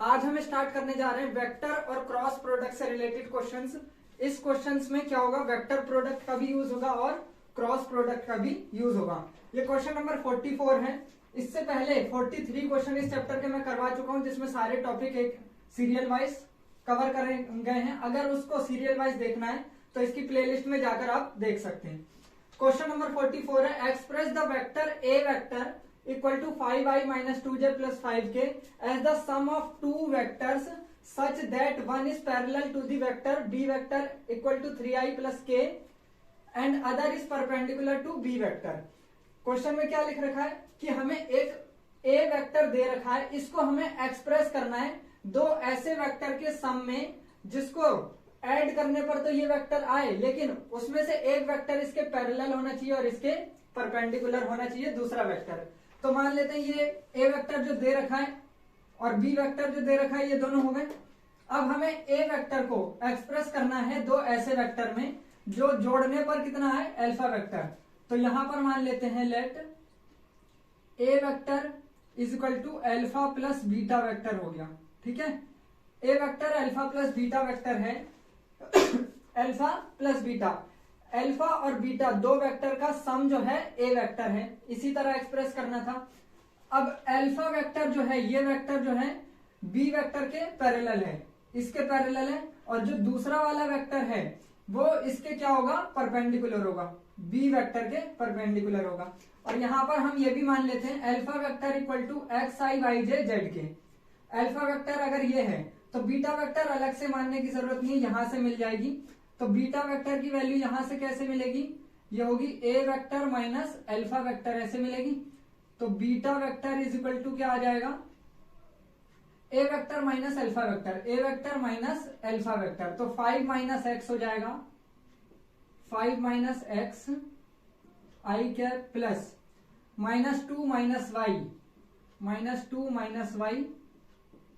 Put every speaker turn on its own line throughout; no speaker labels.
आज हम स्टार्ट करने जा रहे हैं वेक्टर और क्रॉस प्रोडक्ट से रिलेटेड क्वेश्चंस। इस क्वेश्चंस में क्या होगा, वेक्टर प्रोडक्ट का भी यूज होगा और क्रॉस प्रोडक्ट का भी यूज होगा। ये क्वेश्चन नंबर 44 है। इससे पहले 43 क्वेश्चन इस चैप्टर के मैं करवा चुका हूं, जिसमें सारे टॉपिक एक सीरियल वाइज कवर करे गए हैं। अगर उसको सीरियल वाइज देखना है तो इसकी प्लेलिस्ट में जाकर आप देख सकते हैं। क्वेश्चन नंबर 44 है, express the vector A vector equal to 5i minus 2j plus 5k as the sum of two vectors such that one is parallel to the vector b vector equal to 3i plus k and other is perpendicular to b vector. Question में क्या लिख रखा है कि हमें एक ए vector दे रखा है, इसको हमें एक्सप्रेस करना है दो ऐसे वेक्टर के सम में जिसको ऐड करने पर तो ये वेक्टर आए, लेकिन उसमें से एक वेक्टर इसके पैरेलल होना चाहिए और इसके परपेंडिकुलर होना चाहिए दूसरा वेक्टर। तो मान लेते हैं ये ए वेक्टर जो दे रखा है और बी वेक्टर जो दे रखा है, ये दोनों हो गए। अब हमें ए वेक्टर को एक्सप्रेस करना है दो ऐसे वेक्टर में जो जोड़ने पर कितना है, अल्फा वेक्टर। तो यहां पर मान लेते हैं let A vector is equal to alpha plus beta vector हो गया। ठीक है, A vector alpha plus beta vector है। अल्फा प्लस बीटा, अल्फा और बीटा दो वेक्टर का सम जो है ए वेक्टर है, इसी तरह एक्सप्रेस करना था। अब अल्फा वेक्टर जो है, ये वेक्टर जो है बी वेक्टर के पैरेलल है, इसके पैरेलल है, और जो दूसरा वाला वेक्टर है वो इसके क्या होगा, परपेंडिकुलर होगा, बी वेक्टर के परपेंडिकुलर होगा। और यहां पर हम ये भी मान लेते हैं alpha vector equal to x i y j z k. Alpha vector अगर ये है तो बीटा वेक्टर अलग से मानने की जरूरत नहीं है, यहां से मिल जाएगी। तो बीटा वेक्टर की वैल्यू यहां से कैसे मिलेगी, ये होगी A vector minus alpha vector, ऐसे मिलेगी। तो beta vector is equal to क्या आ जाएगा, A vector minus alpha vector, A vector minus alpha vector. तो 5 माइनस एक्स हो जाएगा, 5 minus X I cap plus minus 2 minus Y, minus 2 minus Y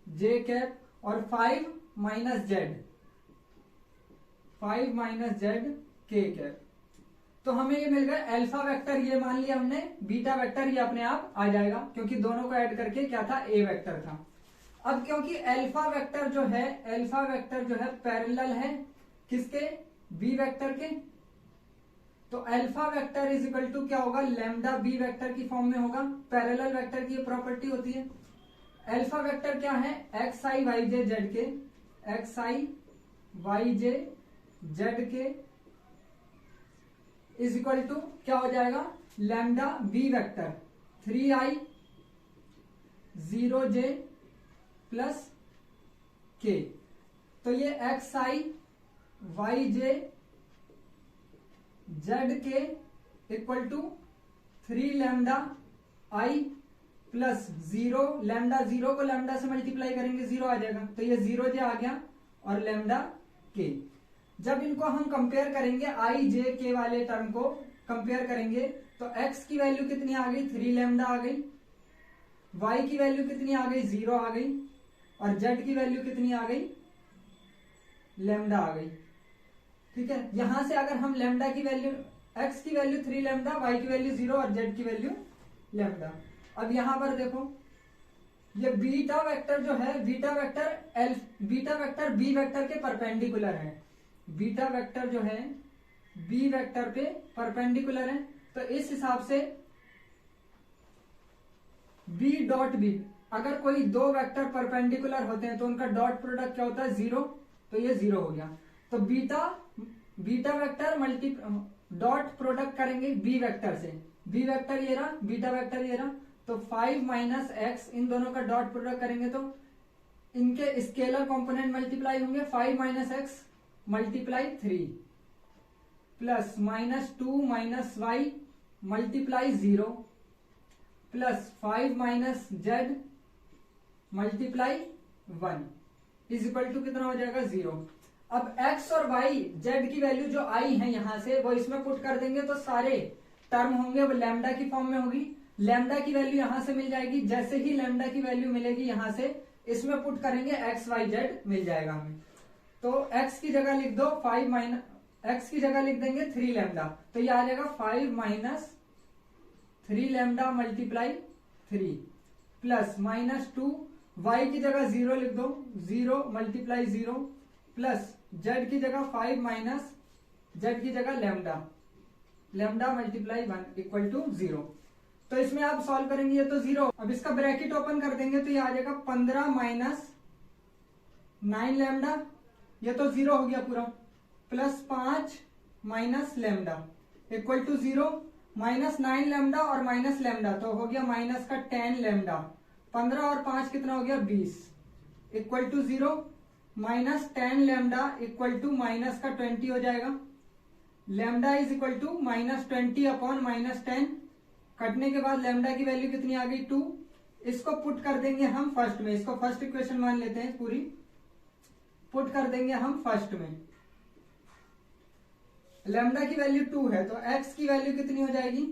J cap, और 5 minus Z, 5 minus Z K cap. तो हमें ये मिल गया alpha vector, ये मान लिया हमने, बीटा वेक्टर ये अपने आप आ जाएगा क्योंकि दोनों को ऐड करके क्या था, ए वेक्टर था। अब क्योंकि अल्फा वेक्टर जो है, अल्फा वेक्टर जो है पैरेलल है किसके, बी वेक्टर के, तो alpha vector is equal to क्या होगा, लैम्डा बी वेक्टर की फॉर्म में होगा। पैरेलल वेक्टर की प्रॉपर्टी होती है। अल्फा वेक्टर क्या है, x i y j z के, x i y j z के इज इक्वल टू क्या हो जाएगा, lambda b vector 3i 0j plus k. तो ये x i y j z k equal to 3 lambda i plus 0, lambda 0 को lambda से multiply करेंगे 0 आ जाएगा, तो ये 0j आ गया, और लैम्डा के। जब इनको हम कंपेयर करेंगे, आई जे के वाले टर्म को कंपेयर करेंगे, तो x की वैल्यू कितनी आ गई, 3 लैम्डा आ गई, y की वैल्यू कितनी आ गई, 0 आ गई, और z की वैल्यू कितनी आ गई, लैम्डा आ गई। ठीक है, यहां से अगर हम लैम्डा की वैल्यू, x की वैल्यू 3 लैम्डा, y की वैल्यू 0 और z की वैल्यू लैम्डा। अब यहां पर देखो ये बीटा वेक्टर जो है, बीटा वेक्टर बी वेक्टर के परपेंडिकुलर है, बीटा वेक्टर जो है बी वेक्टर पे परपेंडिकुलर है। तो इस हिसाब से बी डॉट बी, अगर कोई दो वेक्टर परपेंडिकुलर होते हैं तो उनका डॉट प्रोडक्ट क्या होता है, 0, तो ये 0 हो गया। तो beta vector multi dot product करेंगे बी वेक्टर से, बी वेक्टर ये रहा, बीटा वेक्टर ये रहा, तो 5 माइनस एक्स, इन दोनों का डॉट प्रोडक्ट करेंगे तो इनके स्केलर कंपोनेंट मल्टीप्लाई होंगे, 5 minus x multiply 3 plus minus 2 minus y multiply 0 plus 5 minus z multiply 1 is equal to कितना हो जाएगा, 0। अब x और y, z की वैल्यू जो आई है यहां से वो इसमें पुट कर देंगे तो सारे टर्म होंगे वो लैम्डा की फॉर्म में होगी। लैम्डा की वैल्यू यहां से मिल जाएगी, जैसे ही लैम्डा की वैल्यू मिलेगी यहां से इसमें पुट करेंगे x y z मिल जाएगा हमें। तो x की जगह लिख दो 5 माइनस, x की जगह लिख देंगे 3 लैम्डा, तो ये आ जाएगा 5 minus 3 lambda multiply 3 plus minus 2 y की जगह 0 लिख दो, 0 मल्टीप्लाई 0 प्लस z की जगह 5 माइनस z की जगह lambda, lambda multiply 1 equal to 0। तो इसमें आप सॉल्व करेंगे ये तो 0, अब इसका ब्रैकेट ओपन कर देंगे तो ये आ जाएगा 15 माइनस 9 लैम्डा, ये तो 0 हो गया पूरा, plus 5 minus lambda equal to 0, minus 9 lambda और माइनस लैम्डा तो हो गया माइनस का 10 लैम्डा, 15 और 5 कितना हो गया 20 equal to 0, minus 10 lambda equal to minus का 20 हो जाएगा, lambda is equal to minus 20 upon minus 10, कटने के बाद लैम्डा की वैल्यू कितनी आ गई 2, इसको पुट कर देंगे हम फर्स्ट में, इसको फर्स्ट इक्वेशन मान लेते हैं पूरी, पुट कर देंगे हम फर्स्ट में, लैम्डा की वैल्यू 2 है तो x की वैल्यू कितनी हो जाएगी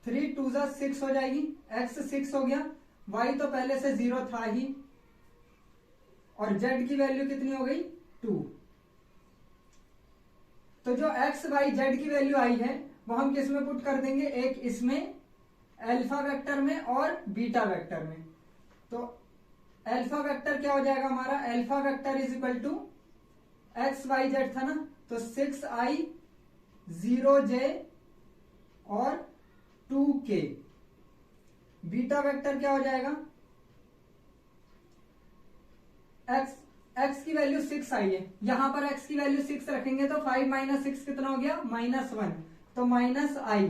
3 2 जा 6 हो जाएगी, x 6 हो गया, y तो पहले से 0 था ही, और z की वैल्यू कितनी हो गई 2। तो जो x y z की वैल्यू आई है वो हम किस में पुट कर देंगे, एक इसमें अल्फा वेक्टर में और बीटा वेक्टर में। तो अल्फा वेक्टर क्या हो जाएगा हमारा, alpha vector is equal to x y z था ना, तो 6i 0j और 2k। बीटा वेक्टर क्या हो जाएगा, x की वैल्यू 6 आई है, यहां पर x की वैल्यू 6 रखेंगे तो 5 माइनस 6 कितना हो गया -1, तो -i,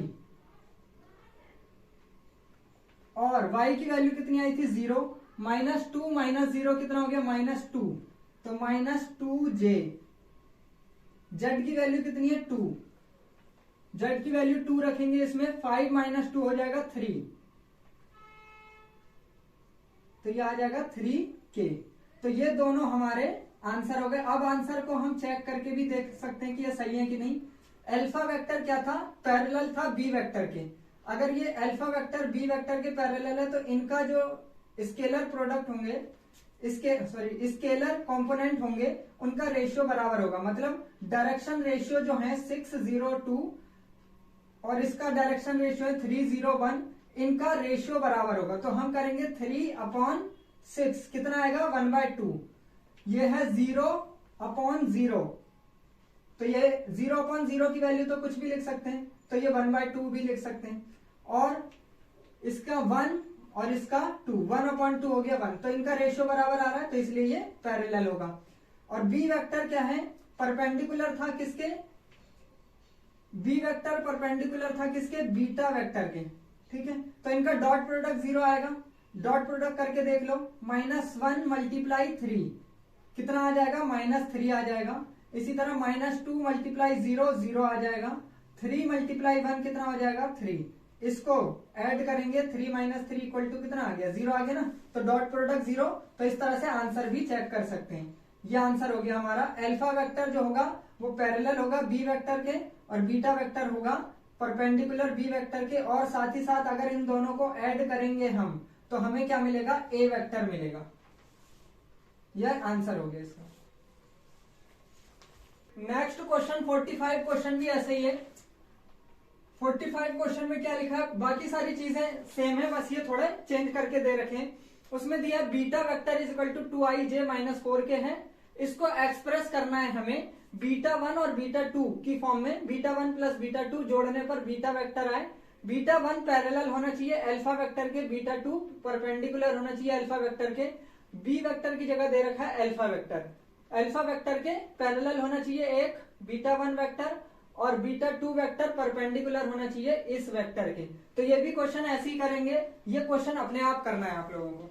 और y की वैल्यू कितनी आई थी 0, -2 माइनस 0 कितना हो गया -2, तो -2j। z की वैल्यू कितनी है 2, z की वैल्यू 2 रखेंगे इसमें, 5 माइनस 2 हो जाएगा 3, तो ये आ जाएगा 3k। तो ये दोनों हमारे आंसर हो गए। अब आंसर को हम चेक करके भी देख सकते हैं कि ये सही है कि नहीं। अल्फा वेक्टर क्या था, पैरेलल था बी वेक्टर के। अगर ये अल्फा वेक्टर बी वेक्टर के पैरेलल है तो इनका जो स्केलर प्रोडक्ट होंगे, स्केलर कंपोनेंट होंगे, उनका रेशियो बराबर होगा। मतलब डायरेक्शन रेशियो जो है 602 और इसका डायरेक्शन रेशियो है 301, इनका रेशियो बराबर होगा। तो हम करेंगे 3/6, कितना आएगा 1/2, ये है 0/0, तो ये 0/0 की वैल्यू तो कुछ भी लिख सकते हैं, तो ये 1/2 भी लिख सकते हैं, और इसका 1 और इसका 2, 1/2 हो गया 1, तो इनका रेशियो बराबर आ रहा है, तो इसलिए ये पैरेलल होगा। और बी वेक्टर क्या है, परपेंडिकुलर था किसके, बी वेक्टर परपेंडिकुलर था किसके, बीटा वेक्टर के, ठीक है। तो इनका डॉट प्रोडक्ट 0 आएगा, डॉट प्रोडक्ट करके देख लो, -1 मल्टीप्लाई 3 कितना आ जाएगा -3 आ जाएगा। इसी तरह -2 मल्टीप्लाई 0 0 आ जाएगा, 3 मल्टीप्लाई 1 कितना हो जाएगा 3, इसको ऐड करेंगे 3 - 3 इक्वल टू कितना आ गया 0 आ गया ना, तो डॉट प्रोडक्ट 0। तो इस तरह से आंसर भी चेक कर सकते हैं। ये आंसर हो गया हमारा। अल्फा वेक्टर जो होगा वो पैरेलल होगा बी वेक्टर के, और बीटा वेक्टर होगा परपेंडिकुलर बी वेक्टर के, और साथ ही साथ अगर इन दोनों को ऐड करेंगे हम तो हमें क्या मिलेगा, ए वेक्टर मिलेगा। यह आंसर हो गया इसका। नेक्स्ट क्वेश्चन 45 क्वेश्चन भी ऐसे ही है। 45 क्वेश्चन में क्या लिखा है, बाकी सारी चीजें सेम है, बस ये थोड़े चेंज करके दे रखे हैं। उसमें दिया beta vector is equal to 2ij - 4k है। इसको एक्सप्रेस करना है हमें β1 और β2 की फॉर्म में। β1 प्लस β2 जोड़ने पर बीटा वेक्टर आए। β1 पैरेलल होना चाहिए अल्फा वेक्टर के, β2 परपेंडिकुलर होना चाहिए अल्फा वेक्टर के। बी वेक्टर की जगह दे रखा है अल्फा वेक्टर। अल्फा वेक्टर के पैरेलल होना चाहिए एक β1 वेक्टर, और β2 वेक्टर परपेंडिकुलर होना चाहिए इस वेक्टर के। तो ये भी क्वेश्चन ऐसे ही करेंगे, ये क्वेश्चन अपने आप करना है आप लोगों को।